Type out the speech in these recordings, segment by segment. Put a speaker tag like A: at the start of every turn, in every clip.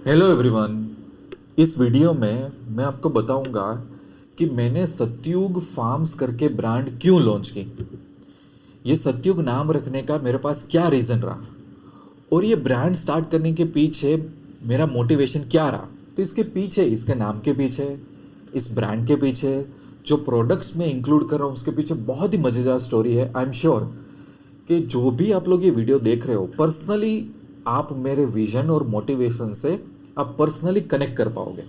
A: Hello everyone. इस video में मैं आपको बताऊंगा कि मैंने सत्युग फार्म्स करके ब्रांड क्यों लॉन्च की। ये सत्युग नाम रखने का मेरे पास क्या रीज़न रहा और ये ब्रांड स्टार्ट करने के पीछे मेरा मोटिवेशन क्या रहा। तो इसके पीछे, इसके नाम के पीछे, इस ब्रांड के पीछे, जो प्रोडक्ट्स मैं इंक्लूड कर रहा हूँ उसके पीछे बहुत ही मज़ेदार स्टोरी है। आई एम श्योर कि जो भी आप लोग ये वीडियो देख रहे हो, पर्सनली आप मेरे विजन और मोटिवेशन से आप पर्सनली कनेक्ट कर पाओगे।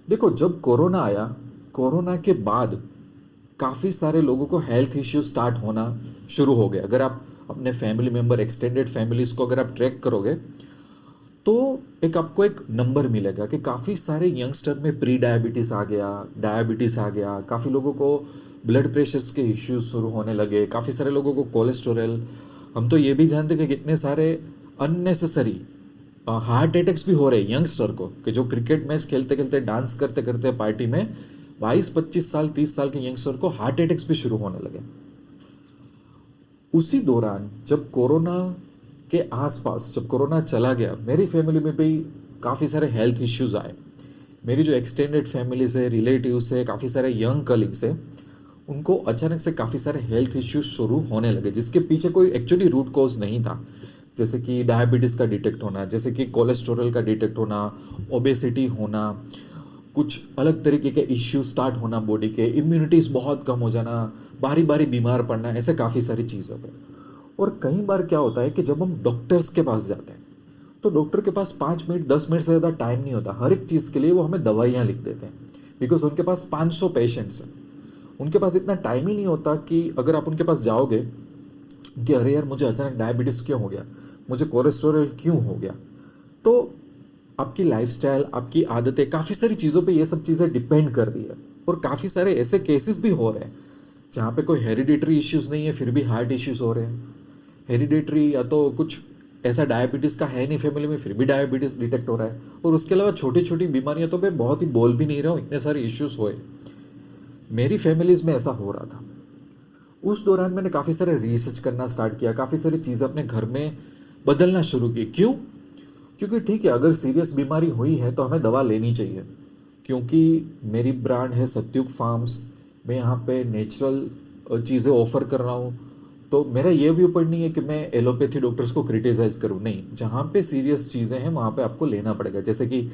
A: देखो, जब कोरोना आया, कोरोना के बाद काफ़ी सारे लोगों को हेल्थ इश्यूज स्टार्ट होना शुरू हो गए। अगर आप अपने फैमिली मेम्बर, एक्सटेंडेड फैमिलीज को अगर आप ट्रैक करोगे तो एक आपको एक नंबर मिलेगा कि काफ़ी सारे यंगस्टर में प्री डायबिटीज़ आ गया, डायबिटीज़ आ गया, काफ़ी लोगों को ब्लड प्रेशर्स के इश्यूज शुरू होने लगे, काफ़ी सारे लोगों को कोलेस्ट्रॉल। हम तो ये भी जानते हैं कि कितने सारे अननेसेसरी हार्ट अटैक्स भी हो रहे हैं यंगस्टर को, कि जो क्रिकेट मैच खेलते खेलते, डांस करते करते पार्टी में 22-25 साल, 30 साल के यंगस्टर को हार्ट अटैक्स भी शुरू होने लगे। उसी दौरान जब कोरोना के आसपास, जब कोरोना चला गया, मेरी फैमिली में भी काफ़ी सारे हेल्थ इश्यूज आए। मेरी जो एक्सटेंडेड फैमिलीज है, रिलेटिव्स है, काफ़ी सारे यंग कलीग्स है, उनको अचानक से काफ़ी सारे हेल्थ इश्यूज शुरू होने लगे, जिसके पीछे कोई एक्चुअली रूट कॉज नहीं था। जैसे कि डायबिटीज़ का डिटेक्ट होना, जैसे कि कोलेस्ट्रॉल का डिटेक्ट होना, ओबेसिटी होना, कुछ अलग तरीके के इश्यूज स्टार्ट होना, बॉडी के इम्यूनिटीज़ बहुत कम हो जाना, बारी बारी बीमार पड़ना, ऐसे काफ़ी सारी चीज़ हो गई। और कई बार क्या होता है कि जब हम डॉक्टर्स के पास जाते हैं तो डॉक्टर के पास 5 मिनट 10 मिनट से ज़्यादा टाइम नहीं होता। हर एक चीज़ के लिए वो हमें दवाइयाँ लिख देते हैं, बिकॉज उनके पास 500 पेशेंट्स हैं। उनके पास इतना टाइम ही नहीं होता कि अगर आप उनके पास जाओगे कि अरे यार, मुझे अचानक डायबिटीज़ क्यों हो गया, मुझे कोलेस्ट्रॉल क्यों हो गया, तो आपकी लाइफस्टाइल, आपकी आदतें, काफ़ी सारी चीज़ों पे ये सब चीज़ें डिपेंड कर दी है। और काफ़ी सारे ऐसे केसेस भी हो रहे हैं जहाँ पे कोई हेरिडिटरी इश्यूज नहीं है फिर भी हार्ट इश्यूज हो रहे हैं। हेरिडिटरी या तो कुछ ऐसा डायबिटीज़ का है नहीं फैमिली में, फिर भी डायबिटीज़ डिटेक्ट हो रहा है। और उसके अलावा छोटी छोटी बीमारियां तो मैं बहुत ही बोल भी नहीं रहा हूँ, इतने सारे इश्यूज हुए। मेरी फैमिलीज में ऐसा हो रहा था। उस दौरान मैंने काफ़ी सारे रिसर्च करना स्टार्ट किया, काफ़ी सारी चीज़ें अपने घर में बदलना शुरू की। क्यों? क्योंकि ठीक है, अगर सीरियस बीमारी हुई है तो हमें दवा लेनी चाहिए। क्योंकि मेरी ब्रांड है सत्युग फार्म्स, मैं यहाँ पे नेचुरल चीज़ें ऑफर कर रहा हूँ। तो मेरा ये व्यू पॉइंट नहीं है कि मैं एलोपैथी डॉक्टर्स को क्रिटिसाइज़ करूँ, नहीं। जहाँ पे सीरियस चीज़ें हैं वहाँ पे आपको लेना पड़ेगा। जैसे कि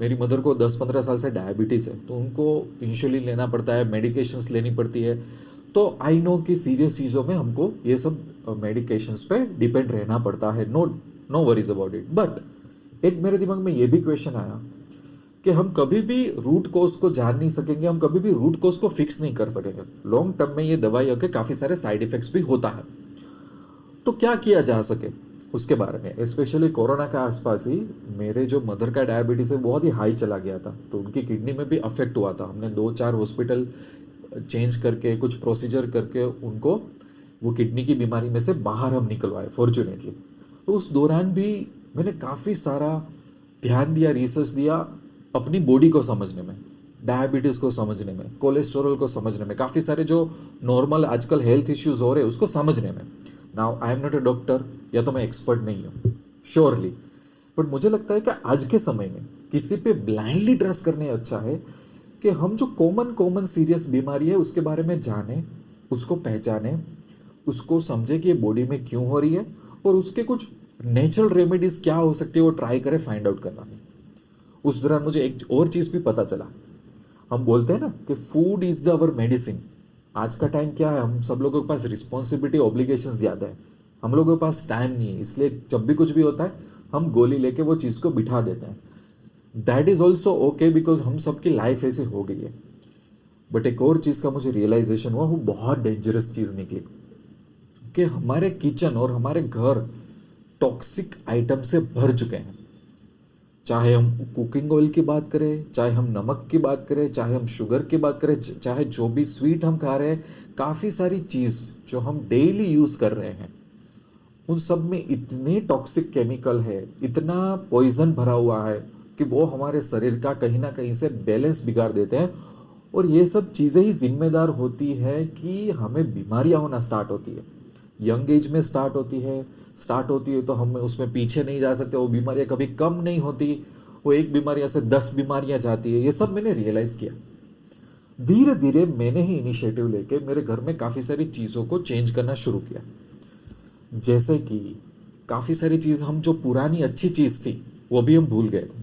A: मेरी मदर को 10-15 साल से डायबिटीज़ है, तो उनको इंसुलिन लेना पड़ता है, मेडिकेशंस लेनी पड़ती है। तो आई नो कि सीरियस चीज़ों में हमको ये सब मेडिकेशंस पे डिपेंड रहना पड़ता है। No, no worries about it. But एक मेरे दिमाग में ये भी क्वेश्चन आया कि हम कभी भी रूट कोज को जान नहीं सकेंगे, हम कभी भी रूट कोज को फिक्स नहीं कर सकेंगे। लॉन्ग टर्म में ये दवाइयों के काफ़ी सारे साइड इफेक्ट्स भी होता है। तो क्या किया जा सके उसके बारे में, स्पेशली कोरोना के आसपास ही मेरे जो मदर का डायबिटीज़ है बहुत ही हाई चला गया था, तो उनकी किडनी में भी अफेक्ट हुआ था। हमने 2-4 हॉस्पिटल चेंज करके, कुछ प्रोसीजर करके उनको वो किडनी की बीमारी में से बाहर हम निकलवाए फॉर्चुनेटली। तो उस दौरान भी मैंने काफ़ी सारा ध्यान दिया, रिसर्च दिया अपनी बॉडी को समझने में, डायबिटीज़ को समझने में, कोलेस्ट्रॉल को समझने में, काफ़ी सारे जो नॉर्मल आजकल हेल्थ इश्यूज हो रहे हैं उसको समझने में। Now I am not a doctor, या तो मैं एक्सपर्ट नहीं हूँ श्योरली, बट मुझे लगता है कि आज के समय में किसी पे ब्लाइंडली ट्रस्ट करने अच्छा है कि हम जो कॉमन कॉमन सीरियस बीमारी है उसके बारे में जाने, उसको पहचाने, उसको समझे कि ये बॉडी में क्यों हो रही है, और उसके कुछ नेचुरल रेमेडीज क्या हो सकती है वो ट्राई करें, फाइंड आउट करना है। उस दौरान मुझे एक और चीज़ भी पता चला। हम बोलते हैं ना कि food is the our medicine. आज का टाइम क्या है, हम सब लोगों के पास रिस्पॉन्सिबिलिटी, ऑब्लिगेशंस ज़्यादा है, हम लोगों के पास टाइम नहीं है, इसलिए जब भी कुछ भी होता है हम गोली लेके वो चीज़ को बिठा देते हैं। That is also okay, because हम सबकी लाइफ ऐसी हो गई है। बट एक और चीज़ का मुझे रियलाइजेशन हुआ, वो बहुत डेंजरस चीज़ निकली, कि हमारे किचन और हमारे घर टॉक्सिक आइटम से भर चुके हैं। चाहे हम कुकिंग ऑयल की बात करें, चाहे हम नमक की बात करें, चाहे हम शुगर की बात करें, चाहे जो भी स्वीट हम खा रहे हैं, काफ़ी सारी चीज़ जो हम डेली यूज़ कर रहे हैं उन सब में इतने टॉक्सिक केमिकल है, इतना पॉइजन भरा हुआ है कि वो हमारे शरीर का कहीं ना कहीं से बैलेंस बिगाड़ देते हैं। और ये सब चीज़ें ही जिम्मेदार होती है कि हमें बीमारियां होना स्टार्ट होती है, यंग एज में स्टार्ट होती है, स्टार्ट होती है तो हम उसमें पीछे नहीं जा सकते, वो बीमारियां कभी कम नहीं होती, वो एक बीमारियां से 10 बीमारियां जाती है, ये सब मैंने रियलाइज किया। धीरे धीरे मैंने ही इनिशिएटिव लेके मेरे घर में काफ़ी सारी चीज़ों को चेंज करना शुरू किया। जैसे कि काफ़ी सारी चीज़, हम जो पुरानी अच्छी चीज़ थी वो भी हम भूल गए थे।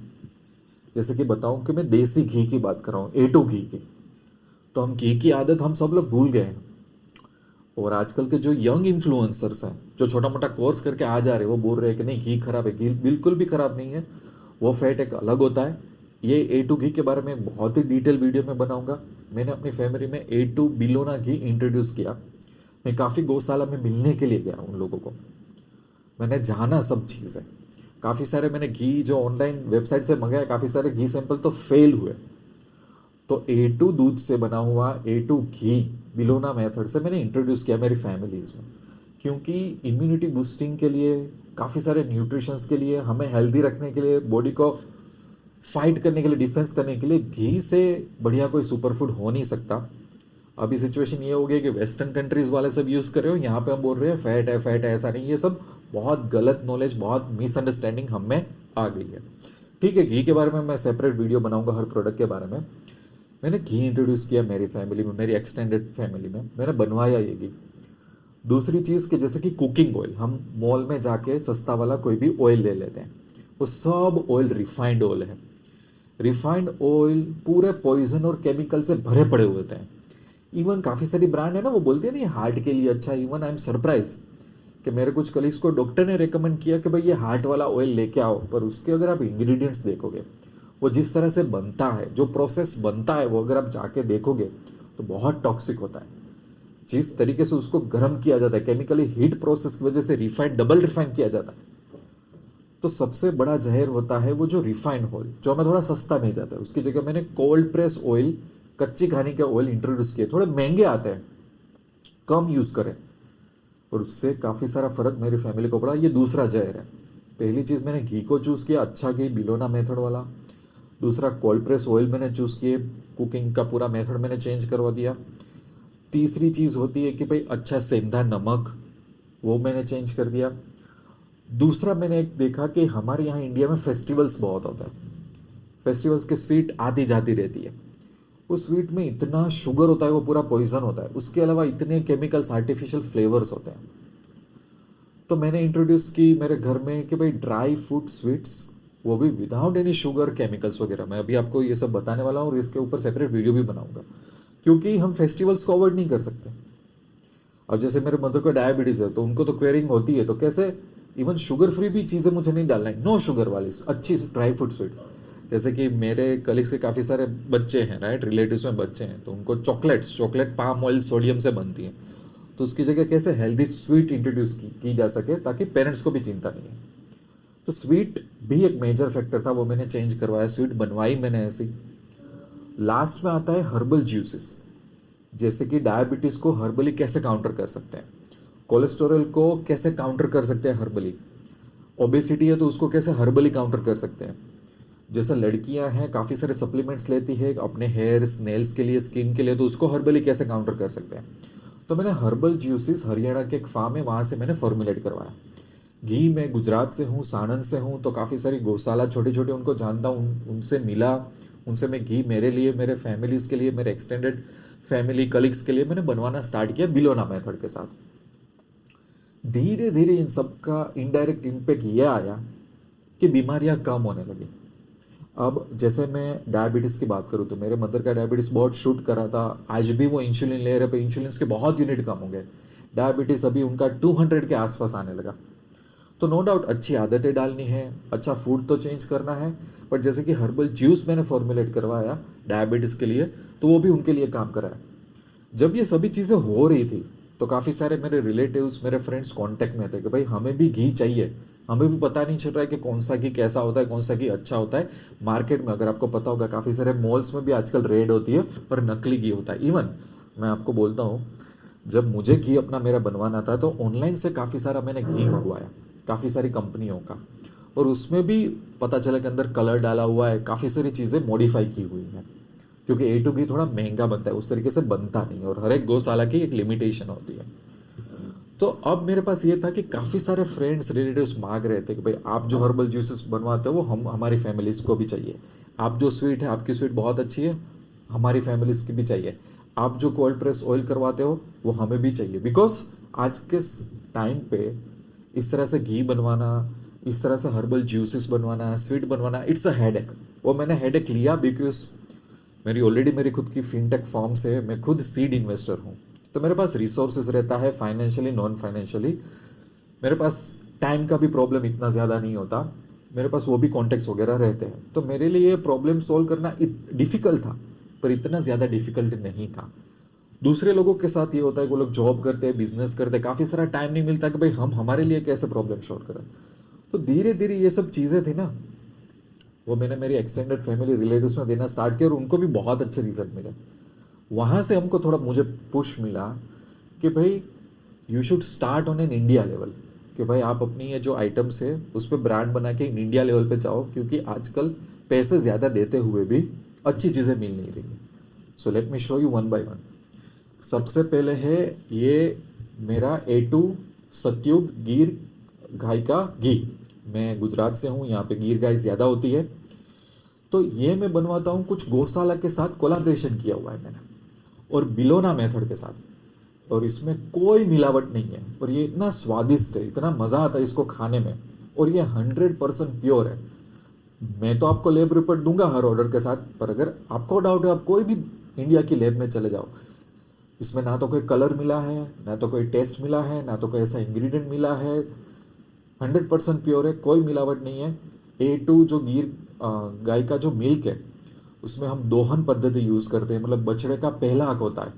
A: जैसे कि बताऊं कि मैं देसी घी की बात कर रहा हूँ, A2 घी की। तो हम घी की आदत हम सब लोग भूल गए हैं। और आजकल के जो यंग इन्फ्लुएंसर्स हैं, जो छोटा मोटा कोर्स करके आ जा रहे हैं, वो बोल रहे हैं कि नहीं घी खराब है। घी बिल्कुल भी खराब नहीं है, वो फैट एक अलग होता है। ये A2 घी के बारे में एक बहुत ही डिटेल वीडियो में बनाऊंगा। मैंने अपनी फैमिली में A2 बिलोना घी इंट्रोड्यूस किया। मैं काफ़ी गौशाला में मिलने के लिए गया उन लोगों को, मैंने जाना सब चीज़ें। काफ़ी सारे मैंने घी जो ऑनलाइन वेबसाइट से मंगाए, काफ़ी सारे घी सैंपल तो फेल हुए। तो A2 दूध से बना हुआ A2 घी बिलोना मेथड से मैंने इंट्रोड्यूस किया मेरी फैमिलीज़ में, क्योंकि इम्यूनिटी बूस्टिंग के लिए, काफ़ी सारे न्यूट्रिशंस के लिए, हमें हेल्दी रखने के लिए, बॉडी को फाइट करने के लिए, डिफेंस करने के लिए घी से बढ़िया कोई सुपर फूड हो नहीं सकता। अभी सिचुएशन ये हो गई कि वेस्टर्न कंट्रीज वाले सब यूज़ कर रहे हो, यहाँ पे हम बोल रहे हैं फैट है, ऐसा नहीं। ये सब बहुत गलत नॉलेज, बहुत मिसअंडरस्टैंडिंग हम में आ गई है। ठीक है, घी के बारे में मैं सेपरेट वीडियो बनाऊंगा हर प्रोडक्ट के बारे में। मैंने घी इंट्रोड्यूस किया मेरी फैमिली में, मेरी एक्सटेंडेड फैमिली में मैंने बनवाया ये घी। दूसरी चीज़ कि जैसे कि कुकिंग ऑयल, हम मॉल में जाके सस्ता वाला कोई भी ऑयल ले लेते हैं, वो सब ऑयल रिफाइंड ऑयल है। रिफाइंड ऑयल पूरे पॉइजन और केमिकल से भरे पड़े हुए होते हैं। इवन काफ़ी सारी ब्रांड है ना, वो बोलती है ना ये हार्ट के लिए अच्छा है। इवन आई एम सरप्राइज कि मेरे कुछ कलीग्स को डॉक्टर ने रेकमेंड किया कि भाई ये हार्ट वाला ऑयल लेके आओ, पर उसके अगर आप इंग्रेडिएंट्स देखोगे, वो जिस तरह से बनता है, जो प्रोसेस बनता है, वो अगर आप जाके देखोगे तो बहुत टॉक्सिक होता है। जिस तरीके से उसको गर्म किया जाता है, केमिकली हीट प्रोसेस की वजह से रिफाइंड, डबल रिफाइंड किया जाता है। तो सबसे बड़ा जहर होता है वो जो रिफाइंड ऑयल, जो हमें थोड़ा सस्ता मिल जाता है। उसकी जगह मैंने कोल्ड प्रेस ऑयल, कच्ची घानी के ऑयल इंट्रोड्यूस किए, थोड़े महंगे आते हैं, कम यूज़ करें, और उससे काफ़ी सारा फर्क मेरी फैमिली को पड़ा। ये दूसरा जहर है। पहली चीज़ मैंने घी को चूज़ किया, अच्छा घी बिलोना मेथड वाला। दूसरा कोल्ड प्रेस ऑयल मैंने चूज़ किए, कुकिंग का पूरा मेथड मैंने चेंज करवा दिया। तीसरी चीज़ होती है कि भाई अच्छा सेंधा नमक, वो मैंने चेंज कर दिया। दूसरा मैंने एक देखा कि हमारे यहाँ इंडिया में फेस्टिवल्स बहुत होते हैं, फेस्टिवल्स के स्वीट आती जाती रहती है। उस स्वीट में इतना शुगर होता है, वो पूरा पॉइजन होता है। उसके अलावा इतने केमिकल्स, आर्टिफिशियल फ्लेवर्स होते हैं। तो मैंने इंट्रोड्यूस की मेरे घर में कि भाई ड्राई फ्रूट स्वीट्स, वो भी विदाउट एनी शुगर, केमिकल्स वगैरह। मैं अभी आपको ये सब बताने वाला हूँ और इसके ऊपर सेपरेट वीडियो भी बनाऊंगा, क्योंकि हम फेस्टिवल्स को अवॉइड नहीं कर सकते। अब जैसे मेरे मदर को डायबिटीज़ है, तो उनको तो क्वेरिंग होती है, तो कैसे इवन शुगर फ्री भी चीज़ें मुझे नहीं डालना है, नो शुगर वाली अच्छी ड्राई फ्रूट स्वीट्स। जैसे कि मेरे कलीग्स के काफ़ी सारे बच्चे हैं, राइट, रिलेटिव्स में बच्चे हैं, तो उनको चॉकलेट पाम ऑयल सोडियम से बनती है, तो उसकी जगह कैसे हेल्दी स्वीट इंट्रोड्यूस की जा सके, ताकि पेरेंट्स को भी चिंता नहीं है। तो स्वीट भी एक मेजर फैक्टर था, वो मैंने चेंज करवाया, स्वीट बनवाई मैंने ऐसी। लास्ट में आता है हर्बल जूसेस। जैसे कि डायबिटीज़ को हर्बली कैसे काउंटर कर सकते हैं, कोलेस्टेरॉल को कैसे काउंटर कर सकते हैं हर्बली, ओबेसिटी है तो उसको कैसे हर्बली काउंटर कर सकते हैं। जैसे लड़कियां हैं, काफ़ी सारे सप्लीमेंट्स लेती है अपने हेयर्स, नेल्स के लिए, स्किन के लिए, तो उसको हर्बली कैसे काउंटर कर सकते हैं। तो मैंने हर्बल जूसेस, हरियाणा के एक फार्म है वहाँ से मैंने फॉर्मुलेट करवाया। घी मैं गुजरात से हूँ, सानंद से हूँ, तो काफ़ी सारी गौशाला छोटी छोटी उनको जानता हूँ, उनसे मिला, उनसे मैं घी मेरे लिए, मेरे फैमिलीज़ के लिए, मेरे एक्सटेंडेड फैमिली कलीग्स के लिए मैंने बनवाना स्टार्ट किया बिलोना मेथड के साथ। धीरे धीरे इन सब का इनडायरेक्ट इम्पैक्ट ये आया कि बीमारियां कम होने लगी। अब जैसे मैं डायबिटीज़ की बात करूँ, तो मेरे मदर का डायबिटीज़ बहुत शूट कर रहा था, आज भी वो इंसुलिन ले रहे, पर इंसुलिन के बहुत यूनिट कम हो गए। डायबिटीज़ अभी उनका 200 के आसपास आने लगा। तो नो डाउट अच्छी आदतें डालनी है, अच्छा फूड तो चेंज करना है, बट जैसे कि हर्बल जूस मैंने फॉर्मुलेट करवाया डायबिटीज़ के लिए, तो वो भी उनके लिए काम करा है। जब ये सभी चीज़ें हो रही थी, तो काफ़ी सारे मेरे रिलेटिव्स, मेरे फ्रेंड्स कांटेक्ट में थे कि भाई हमें भी घी चाहिए, हमें भी पता नहीं चल रहा है कि कौन सा घी कैसा होता है, कौन सा घी अच्छा होता है। मार्केट में अगर आपको पता होगा, काफ़ी सारे मॉल्स में भी आजकल रेड होती है, पर नकली घी होता है। इवन मैं आपको बोलता हूँ, जब मुझे घी अपना मेरा बनवाना था, तो ऑनलाइन से काफ़ी सारा मैंने घी मंगवाया, काफ़ी सारी कंपनियों का, और उसमें भी पता चला कि अंदर कलर डाला हुआ है, काफ़ी सारी चीज़ें मॉडिफाई की हुई हैं, क्योंकि A2 घी थोड़ा महंगा बनता है, उस तरीके से बनता नहीं, और हर एक गौशाला की एक लिमिटेशन होती है। तो अब मेरे पास ये था कि काफ़ी सारे फ्रेंड्स रिलेटिव्स मांग रहे थे कि भाई आप जो हर्बल जूसेस बनवाते हो वो हम हमारी फैमिलीज़ को भी चाहिए। आप जो स्वीट है, आपकी स्वीट बहुत अच्छी है, हमारी फैमिलीज़ की भी चाहिए। आप जो कोल्ड प्रेस ऑयल करवाते हो वो हमें भी चाहिए। बिकॉज आज के टाइम पे इस तरह से घी बनवाना, इस तरह से हर्बल जूसेस बनवाना, स्वीट बनवाना, इट्स अ हेडेक। वो मैंने हेडेक लिया बिकॉज मेरी खुद की फिनटेक फॉर्म से मैं खुद सीड इन्वेस्टर हूँ। तो मेरे पास रिसोर्सेज रहता है, फाइनेंशियली नॉन फाइनेंशियली। मेरे पास टाइम का भी प्रॉब्लम इतना ज़्यादा नहीं होता, मेरे पास वो भी कॉन्टेक्ट्स वगैरह रहते हैं। तो मेरे लिए प्रॉब्लम सॉल्व करना डिफ़िकल्ट था, पर इतना ज़्यादा डिफ़िकल्ट नहीं था। दूसरे लोगों के साथ ये होता है कि वो लोग जॉब करते हैं, बिजनेस करते हैं, काफ़ी सारा टाइम नहीं मिलता कि भाई हम हमारे लिए कैसे प्रॉब्लम सॉल्व करें। तो धीरे धीरे ये सब चीज़ें थी ना, वो मैंने मेरी एक्सटेंडेड फैमिली रिलेटिव्स में देना स्टार्ट किया और उनको भी बहुत अच्छे रिजल्ट मिले। वहाँ से हमको थोड़ा मुझे पुश मिला कि भाई you should start on an India level, कि भाई आप अपनी ये जो आइटम्स है उस पर ब्रांड बना के इंडिया लेवल पे जाओ, क्योंकि आजकल पैसे ज़्यादा देते हुए भी अच्छी चीज़ें मिल नहीं रही है। So let me show you one by one. सबसे पहले है ये मेरा A2 सत्युग गिर गाय का घी। मैं गुजरात से हूँ, यहाँ पे गिर गाय ज़्यादा होती है। तो ये मैं बनवाता हूँ, कुछ गौशाला के साथ कोलाब्रेशन किया हुआ है मैंने, और बिलोना मेथड के साथ। और इसमें कोई मिलावट नहीं है, और ये इतना स्वादिष्ट है, इतना मज़ा आता है इसको खाने में। और ये 100% प्योर है। मैं तो आपको लैब रिपोर्ट दूंगा हर ऑर्डर के साथ, पर अगर आपको डाउट है आप कोई भी इंडिया की लैब में चले जाओ, इसमें ना तो कोई कलर मिला है, ना तो कोई टेस्ट मिला है, ना तो कोई ऐसा इंग्रेडिएंट मिला है। 100% प्योर है, कोई मिलावट नहीं है। A2 जो गिर गाय का जो मिल्क है उसमें हम दोहन पद्धति यूज़ करते हैं, मतलब बछड़े का पहला हक होता है।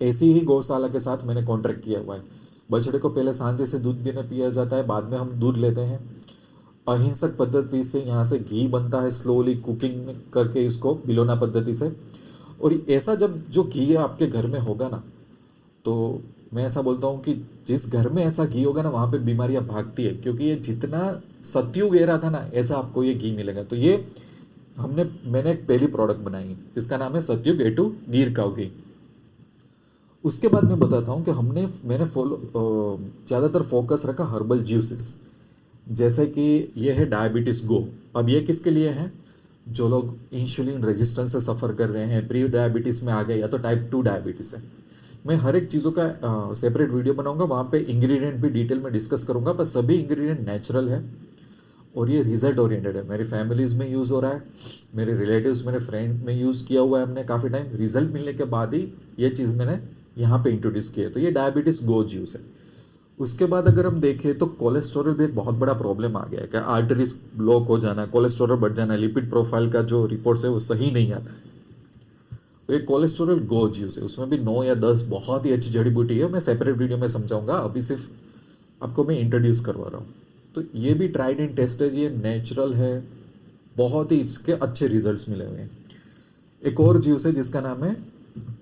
A: ऐसी ही गौशाला के साथ मैंने कॉन्ट्रैक्ट किया हुआ है। बछड़े को पहले सांझे से दूध देने पिया जाता है, बाद में हम दूध लेते हैं। अहिंसक पद्धति से यहाँ से घी बनता है, स्लोली कुकिंग करके इसको बिलोना पद्धति से। और ऐसा जब जो घी आपके घर में होगा ना, तो मैं ऐसा बोलता हूँ कि जिस घर में ऐसा घी होगा ना, वहाँ पे बीमारियाँ भागती है, क्योंकि ये जितना सत्युग एरा था ना, ऐसा आपको ये घी मिलेगा। तो ये मैंने एक पहली प्रोडक्ट बनाई जिसका नाम है सत्युग A2 गिर काऊ घी। उसके बाद मैं बताता हूँ कि मैंने ज़्यादातर फोकस रखा हर्बल जूसेस। जैसे कि ये है डायबिटीज़ गो। अब ये किसके लिए है? जो लोग इंसुलिन रेजिस्टेंस से सफ़र कर रहे हैं, प्री डायबिटीज़ में आ गए, या तो टाइप 2 डायबिटीज़ है। मैं हर एक चीज़ों का सेपरेट वीडियो बनाऊंगा, वहाँ पे इंग्रेडिएंट भी डिटेल में डिस्कस करूंगा, पर सभी इंग्रेडिएंट नेचुरल है और ये रिजल्ट ओरिएंटेड है। मेरी फैमिलीज़ में यूज़ हो रहा है, मेरे रिलेटिव्स, मेरे फ्रेंड में यूज़ किया हुआ है हमने काफ़ी टाइम। रिजल्ट मिलने के बाद ही ये चीज़ मैंने यहाँ पे इंट्रोड्यूस किया है। तो ये डायबिटीज़ गो जूस है। उसके बाद अगर हम देखें तो कोलेस्ट्रॉल भी एक बहुत बड़ा प्रॉब्लम आ गया है, क्या आर्टरीज ब्लॉक हो जाना, कोलेस्ट्रॉल बढ़ जाना, लिपिड प्रोफाइल का जो रिपोर्ट्स है वो सही नहीं आता है। तो ये कोलेस्ट्रॉल गो जूस है, उसमें भी 9 या 10 बहुत ही अच्छी जड़ी बूटी है। मैं सेपरेट वीडियो में समझाऊंगा, अभी सिर्फ आपको मैं इंट्रोड्यूस करवा रहा हूँ। तो ये भी ट्राइड एंड टेस्टेड, ये नेचुरल है, बहुत ही इसके अच्छे रिजल्ट्स मिले हुए हैं। एक और जूस है जिसका नाम है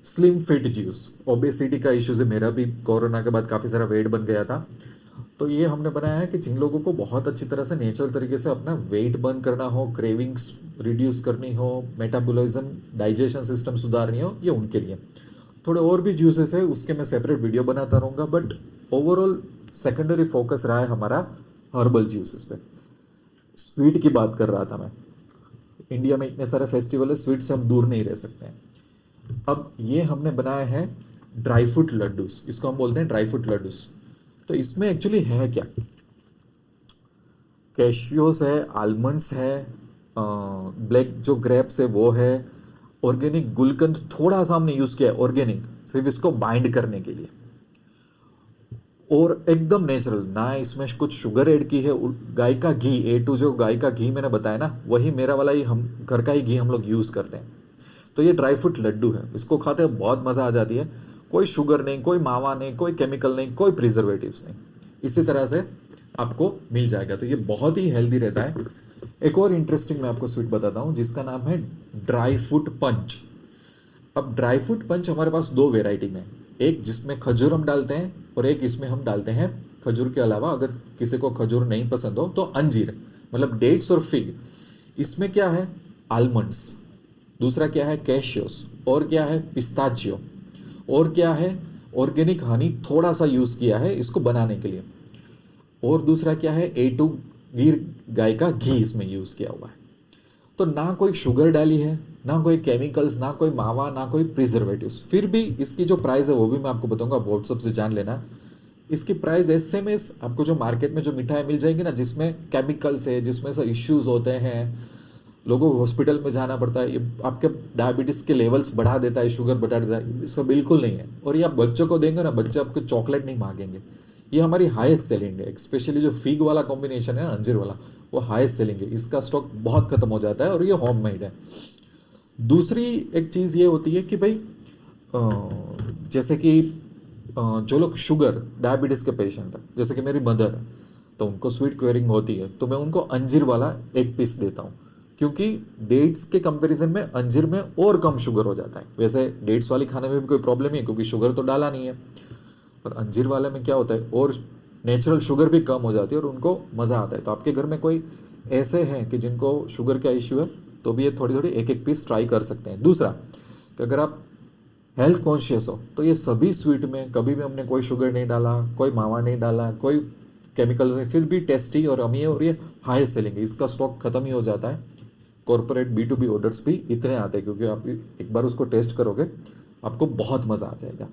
A: स्लिम फिट जूस। ओबेसिटी का इश्यूज है, मेरा भी कोरोना के बाद काफ़ी सारा वेट बन गया था। तो ये हमने बनाया है कि जिन लोगों को बहुत अच्छी तरह से नेचुरल तरीके से अपना वेट बर्न करना हो, क्रेविंग्स रिड्यूस करनी हो, मेटाबॉलिज्म डाइजेशन सिस्टम सुधारनी हो, ये उनके लिए। थोड़े और भी जूसेस है, उसके मैं सेपरेट वीडियो बनाता रहूँगा, बट ओवरऑल सेकेंडरी फोकस रहा है हमारा हर्बल जूसेस पे। स्वीट की बात कर रहा था मैं, इंडिया में इतने सारे फेस्टिवल है, स्वीट से हम दूर नहीं रह सकते हैं। अब ये हमने बनाया है ड्राई फ्रूट लड्डूस, इसको हम बोलते हैं ड्राई फ्रूट लड्डूस। तो इसमें एक्चुअली है क्या? कैशियोस है, आलमंड्स है, ब्लैक जो ग्रेप्स है वो है, ऑर्गेनिक गुलकंद थोड़ा सा हमने यूज़ किया है, ऑर्गेनिक सिर्फ इसको बाइंड करने के लिए, और एकदम नेचुरल, ना इसमें कुछ शुगर ऐड की है। गाय का घी A2 जो गाय का घी मैंने बताया ना, वही मेरा वाला ही, हम घर का ही घी हम लोग यूज़ करते हैं। तो ये ड्राई फ्रूट लड्डू है, इसको खाते हैं बहुत मज़ा आ जाती है। कोई शुगर नहीं, कोई मावा नहीं, कोई केमिकल नहीं, कोई प्रिजर्वेटिव्स नहीं, इसी तरह से आपको मिल जाएगा। तो ये बहुत ही हेल्दी रहता है। एक और इंटरेस्टिंग मैं आपको स्वीट बताता हूँ जिसका नाम है ड्राई फ्रूट पंच। अब ड्राई फ्रूट पंच हमारे पास दो वेराइटी में, एक जिसमें खजूर हम डालते हैं और एक इसमें हम डालते हैं खजूर के अलावा, अगर किसी को खजूर नहीं पसंद हो तो अंजीर, मतलब डेट्स और फिग। इसमें क्या है? आलमंड्स, दूसरा क्या है? कैशियोस, और क्या है? पिस्ताचियो, और क्या है? ऑर्गेनिक हनी थोड़ा सा यूज़ किया है इसको बनाने के लिए। और दूसरा क्या है, A2 गिर गाय का घी इसमें यूज़ किया हुआ है। तो ना कोई शुगर डाली है, ना कोई केमिकल्स, ना कोई मावा, ना कोई प्रिजर्वेटिव्स। फिर भी इसकी जो प्राइस है वो भी मैं आपको बताऊंगा, व्हाट्सअप से जान लेना। इसकी प्राइस एसएमएस आपको जो मार्केट में जो मिठाई मिल जाएगी ना जिसमें केमिकल्स है, जिसमें से इश्यूज होते हैं, लोगों को हॉस्पिटल में जाना पड़ता है, ये आपके डायबिटीज़ के लेवल्स बढ़ा देता है, शुगर बढ़ा देता है, इसका बिल्कुल नहीं है। और ये आप बच्चों को देंगे ना, बच्चे आपको चॉकलेट नहीं मांगेंगे। ये हमारी हाईएस्ट सेलिंग है, स्पेशली जो फिग वाला कॉम्बिनेशन है ना, अंजीर वाला, वो हाईएस्ट सेलिंग है। इसका स्टॉक बहुत खत्म हो जाता है और ये होम मेड है। दूसरी एक चीज़ ये होती है कि भाई जैसे कि जो लोग शुगर डायबिटीज़ के पेशेंट है, जैसे कि मेरी मदर है, तो उनको स्वीट क्वेरिंग होती है, तो मैं उनको अंजीर वाला एक पीस देता हूँ। क्योंकि डेट्स के कंपैरिजन में अंजीर में और कम शुगर हो जाता है। वैसे डेट्स वाली खाने में भी कोई प्रॉब्लम नहीं है क्योंकि शुगर तो डाला नहीं है, पर अंजीर वाले में क्या होता है और नेचुरल शुगर भी कम हो जाती है और उनको मज़ा आता है। तो आपके घर में कोई ऐसे हैं कि जिनको शुगर का इश्यू है तो भी ये थोड़ी थोड़ी एक एक पीस ट्राई कर सकते हैं। दूसरा कि अगर आप हेल्थ कॉन्शियस हो तो ये सभी स्वीट में कभी भी हमने कोई शुगर नहीं डाला, कोई मावा नहीं डाला, कोई केमिकल नहीं, फिर भी टेस्टी और अमी है और ये हाईएस्ट सेलिंग है। इसका स्टॉक खत्म ही हो जाता है। कॉर्पोरेट B2B ऑर्डर्स भी इतने आते हैं क्योंकि आप एक बार उसको टेस्ट करोगे आपको बहुत मज़ा आ जाएगा।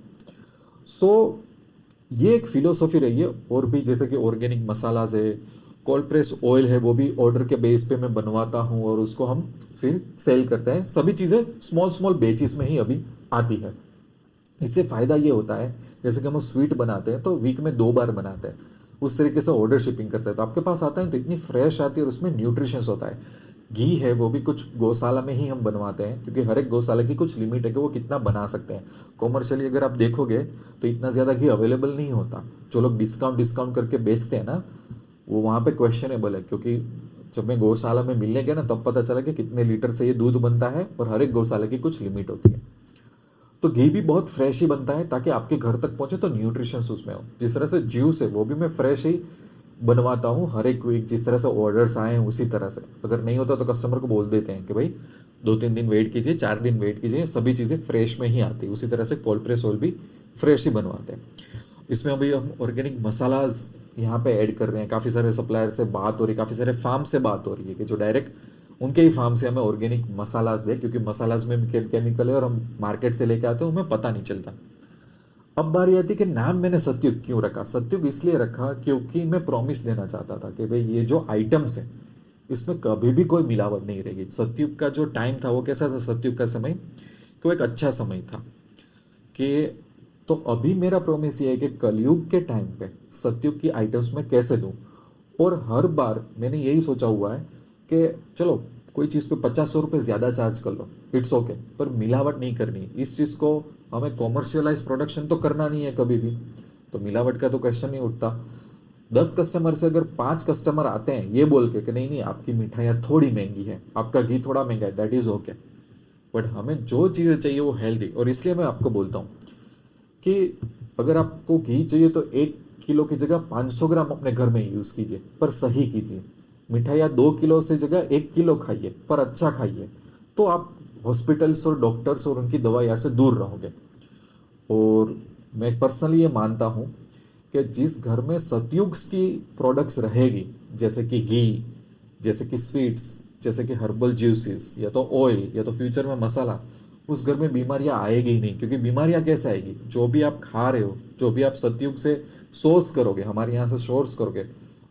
A: सो ये एक फिलोसॉफी रही है। और भी जैसे कि ऑर्गेनिक मसालाज है, कोल्ड प्रेस ऑयल है, वो भी ऑर्डर के बेस पे मैं बनवाता हूँ और उसको हम फिर सेल करते हैं। सभी चीज़ें स्मॉल स्मॉल बेचिस में ही अभी आती है। इससे फ़ायदा ये होता है जैसे कि हम स्वीट बनाते हैं तो वीक में 2 बार बनाते हैं, उस तरीके से ऑर्डर शिपिंग करते हैं तो आपके पास आता है तो इतनी फ्रेश आती है और उसमें न्यूट्रिशंस होता है। घी है वो भी कुछ गौशाला में ही हम बनवाते हैं क्योंकि हर एक गौशाला की कुछ लिमिट है कि वो कितना बना सकते हैं। कॉमर्शियली अगर आप देखोगे तो इतना ज़्यादा घी अवेलेबल नहीं होता। जो लोग डिस्काउंट डिस्काउंट करके बेचते हैं ना, वो वहाँ पे क्वेश्चनेबल है। क्योंकि जब मैं गौशाला में मिलने गया ना तब पता चला कि कितने लीटर से ये दूध बनता है और हर एक गौशाला की कुछ लिमिट होती है। तो घी भी बहुत फ्रेश ही बनता है ताकि आपके घर तक पहुंचे तो न्यूट्रिशंस उसमें हो। जिस तरह से जूस है वो भी मैं फ्रेश ही बनवाता हूँ हर एक वीक, जिस तरह से ऑर्डर्स आए हैं उसी तरह से। अगर नहीं होता तो कस्टमर को बोल देते हैं कि भाई 2-3 दिन वेट कीजिए, 4 दिन वेट कीजिए, सभी चीज़ें फ्रेश में ही आती है। उसी तरह से कोल्ड प्रेस ऑयल भी फ्रेश ही बनवाते हैं। इसमें अभी हम ऑर्गेनिक मसालाज यहाँ पे ऐड कर रहे हैं। काफ़ी सारे सप्लायर से बात हो रही है, काफ़ी सारे फार्म से बात हो रही है कि जो डायरेक्ट उनके ही फार्म से हमें ऑर्गेनिक मसालाज दे, क्योंकि मसालाज में भी केमिकल है और हम मार्केट से लेके आते हैं हमें पता नहीं चलता। अब बारी आती कि नाम मैंने सत्युग क्यों रखा। सत्युग इसलिए रखा क्योंकि मैं प्रॉमिस देना चाहता था कि भाई ये जो आइटम्स है इसमें कभी भी कोई मिलावट नहीं रहेगी। सत्युग का जो टाइम था वो कैसा था, सत्युग का समय कि वो एक अच्छा समय था कि तो अभी मेरा प्रॉमिस ये है कि कलयुग के टाइम पे सत्युग की आइटम्स मैं कैसे दूं। और हर बार मैंने यही सोचा हुआ है कि चलो कोई चीज़ पे 50-100 रुपये ज़्यादा चार्ज कर लो, इट्स ओके, पर मिलावट नहीं करनी। इस चीज़ को हमें कॉमर्शियलाइज प्रोडक्शन तो करना नहीं है कभी भी, तो मिलावट का तो क्वेश्चन नहीं उठता। 10 कस्टमर से अगर 5 कस्टमर आते हैं ये बोल के कि नहीं नहीं आपकी मिठाइयाँ थोड़ी महंगी है, आपका घी थोड़ा महंगा है, दैट इज़ ओके, बट हमें जो चीज़ें चाहिए वो हेल्दी। और इसलिए मैं आपको बोलता हूँ कि अगर आपको घी चाहिए तो 1 किलो की जगह 500 ग्राम अपने घर में यूज़ कीजिए, पर सही कीजिए। मिठाइयाँ 2 किलो से जगह 1 किलो खाइए, पर अच्छा खाइए, तो आप हॉस्पिटल्स और डॉक्टर्स और उनकी दवाइयाँ से दूर रहोगे। और मैं पर्सनली ये मानता हूँ कि जिस घर में सतयुग की प्रोडक्ट्स रहेगी, जैसे कि घी, जैसे कि स्वीट्स, जैसे कि हर्बल जूसेस, या तो ऑयल, या तो फ्यूचर में मसाला, उस घर में बीमारियां आएगी ही नहीं। क्योंकि बीमारियां कैसे आएगी, जो भी आप खा रहे हो, जो भी आप सतयुग से सोर्स करोगे, हमारे यहाँ से सोर्स करोगे,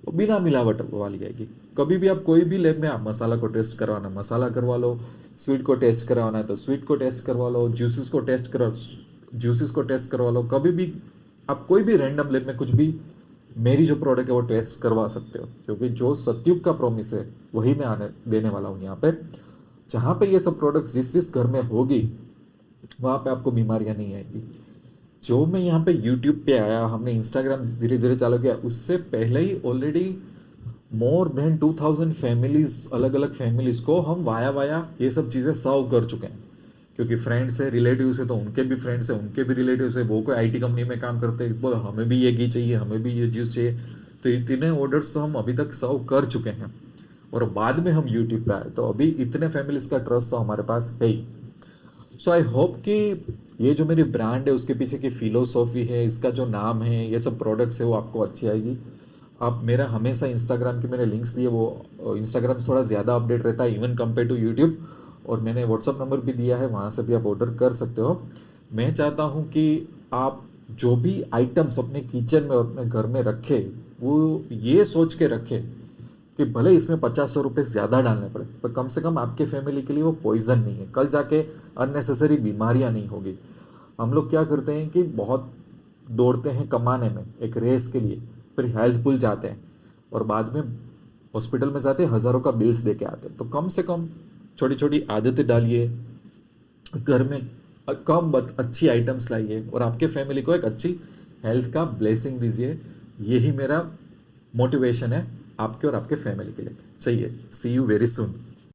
A: वो बिना मिलावट वाली आएगी। कभी भी आप कोई भी लैब में आप मसाला को टेस्ट करवाना मसाला करवा लो, स्वीट को टेस्ट करवाना है तो स्वीट को टेस्ट करवा लो, जूसेस को टेस्ट करवा लो। कभी भी आप कोई भी रैंडम लैब में कुछ भी मेरी जो प्रोडक्ट है वो टेस्ट करवा सकते हो। क्योंकि जो सतयुग का प्रॉमिस है वही मैं आने देने वाला हूँ यहाँ पे। जहाँ पे ये सब प्रोडक्ट्स जिस जिस घर में होगी वहाँ पे आपको बीमारियाँ नहीं आएगी। जो मैं यहाँ पे यूट्यूब पे आया, हमने इंस्टाग्राम धीरे धीरे चालू किया, उससे पहले ही ऑलरेडी मोर देन 2000 फैमिलीज, अलग अलग फैमिलीज को हम वाया वाया ये सब चीज़ें सर्व कर चुके हैं। क्योंकि फ्रेंड्स है, रिलेटिव्स है, तो उनके भी फ्रेंड्स है, उनके भी रिलेटिव्स है, वो कोई आईटी कंपनी में काम करते हैं, बोलो हमें भी ये घी चाहिए, हमें भी ये जूस चाहिए। तो इतने ऑर्डर्स तो हम अभी तक सर्व कर चुके हैं और बाद में हम यूट्यूब पे आए, तो अभी इतने फैमिलीज का ट्रस्ट तो हमारे पास है ही। सो आई होप कि ये जो मेरी ब्रांड है उसके पीछे की फिलोसॉफी है, इसका जो नाम है, ये सब प्रोडक्ट्स है वो आपको अच्छी आएगी। आप मेरा हमेशा इंस्टाग्राम के मैंने लिंक्स दिए, वो इंस्टाग्राम से थोड़ा ज़्यादा अपडेट रहता है इवन कंपेयर टू यूट्यूब। और मैंने व्हाट्सअप नंबर भी दिया है, वहाँ से भी आप ऑर्डर कर सकते हो। मैं चाहता हूँ कि आप जो भी आइटम्स अपने किचन में और अपने घर में रखें, वो ये सोच के रखें कि भले इसमें 50-100 रुपये ज़्यादा डालने पड़े, पर कम से कम आपके फैमिली के लिए वो पॉइजन नहीं है, कल जाके अननेसेसरी बीमारियां नहीं होगी। हम लोग क्या करते हैं कि बहुत दौड़ते हैं कमाने में एक रेस के लिए, फिर हेल्थ भूल जाते हैं और बाद में हॉस्पिटल में जाते हैं, हज़ारों का बिल्स दे के आते हैं। तो कम से कम छोटी छोटी आदतें डालिए, घर में अच्छी आइटम्स लाइए और आपके फैमिली को एक अच्छी हेल्थ का ब्लेसिंग दीजिए। यही मेरा मोटिवेशन है आपके और आपके फैमिली के लिए। चाहिए। सी यू वेरी सुन।